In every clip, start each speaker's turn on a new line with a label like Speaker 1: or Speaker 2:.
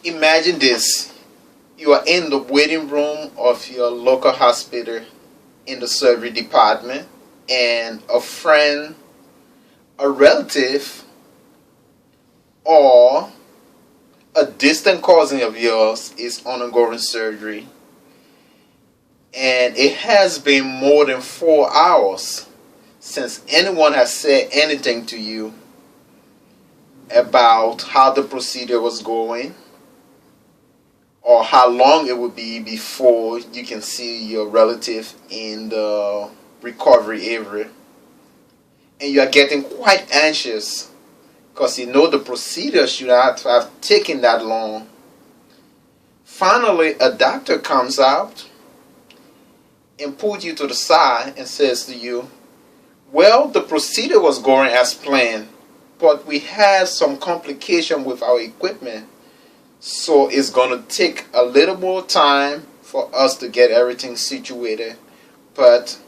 Speaker 1: Imagine this. You are in the waiting room of your local hospital in the surgery department, and a friend, a relative, or a distant cousin of yours is undergoing surgery, and it has been more than 4 hours since anyone has said anything to you about how the procedure was going or how long it would be before you can see your relative in the recovery area. And you are getting quite anxious because you know the procedure should not have taken that long. Finally, a doctor comes out and pulls you to the side and says to you, well, the procedure was going as planned, but we had some complication with our equipment, so it's going to take a little more time for us to get everything situated, but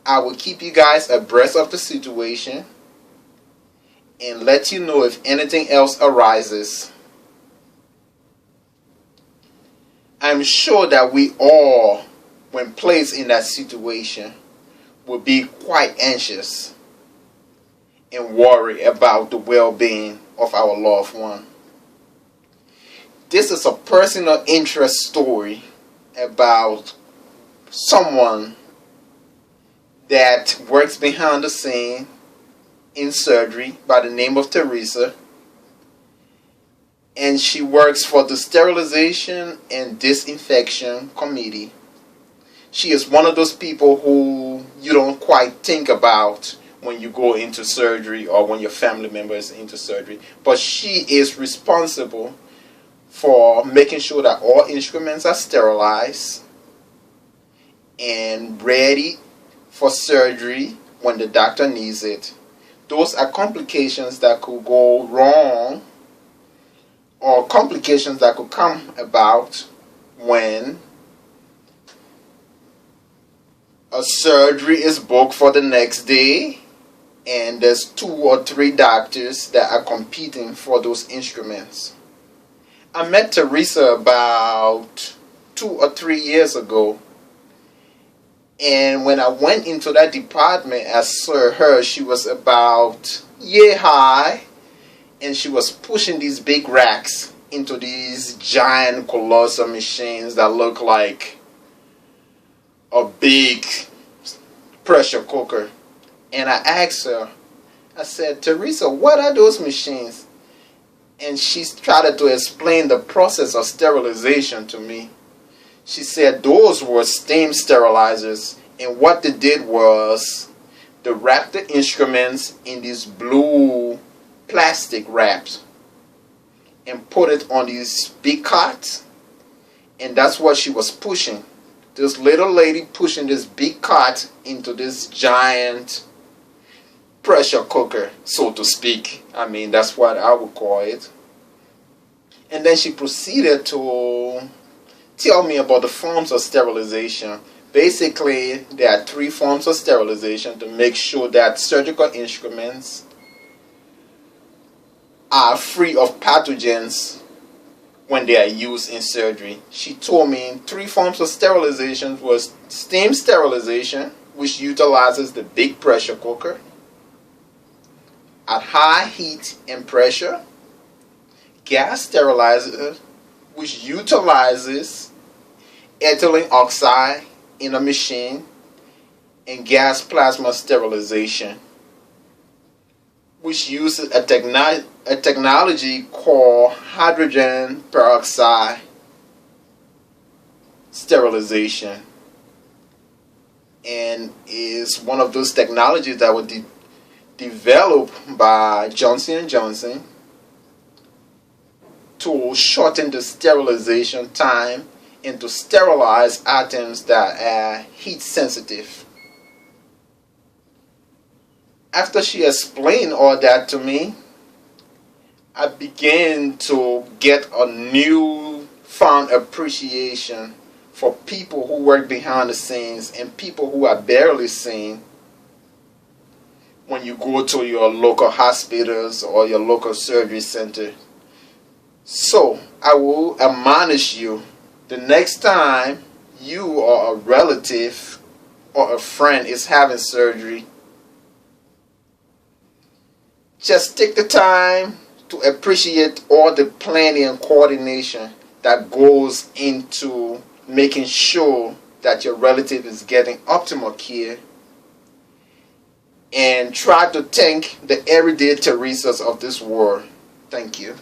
Speaker 1: I will keep you guys abreast of the situation and let you know if anything else arises. I'm sure that we all, when placed in that situation, will be quite anxious and worry about the well-being of our loved one. This is a personal interest story about someone that works behind the scene in surgery by the name of Teresa, and she works for the sterilization and disinfection committee. She is one of those people who you don't quite think about when you go into surgery or when your family member is into surgery. But she is responsible for making sure that all instruments are sterilized and ready for surgery when the doctor needs it. Those are complications that could go wrong or complications that could come about when a surgery is booked for the next day and there's 2 or 3 doctors that are competing for those instruments. I met Teresa about 2 or 3 years ago, and when I went into that department, I saw her. She was about yay high, and she was pushing these big racks into these giant colossal machines that look like a big pressure cooker. And I asked her, I said, Teresa, what are those machines? And she started to explain the process of sterilization to me. She said those were steam sterilizers, and what they did was they wrapped the instruments in these blue plastic wraps and put it on these big carts, and that's what she was pushing. This little lady pushing this big cart into this giant pressure cooker, so to speak. I mean, that's what I would call it. And then she proceeded to tell me about the forms of sterilization. Basically, there are 3 forms of sterilization to make sure that surgical instruments are free of pathogens when they are used in surgery. She told me 3 forms of sterilization was steam sterilization, which utilizes the big pressure cooker at high heat and pressure, gas sterilizer, which utilizes ethylene oxide in a machine, and gas plasma sterilization, which uses a technology called hydrogen peroxide sterilization, and is one of those technologies that were developed by Johnson & Johnson to shorten the sterilization time and to sterilize items that are heat sensitive. After she explained all that to me, I began to get a newfound appreciation for people who work behind the scenes and people who are barely seen when you go to your local hospitals or your local surgery center. So I will admonish you, the next time you or a relative or a friend is having surgery, just take the time to appreciate all the planning and coordination that goes into making sure that your relative is getting optimal care, and try to thank the everyday Teresas of this world. Thank you.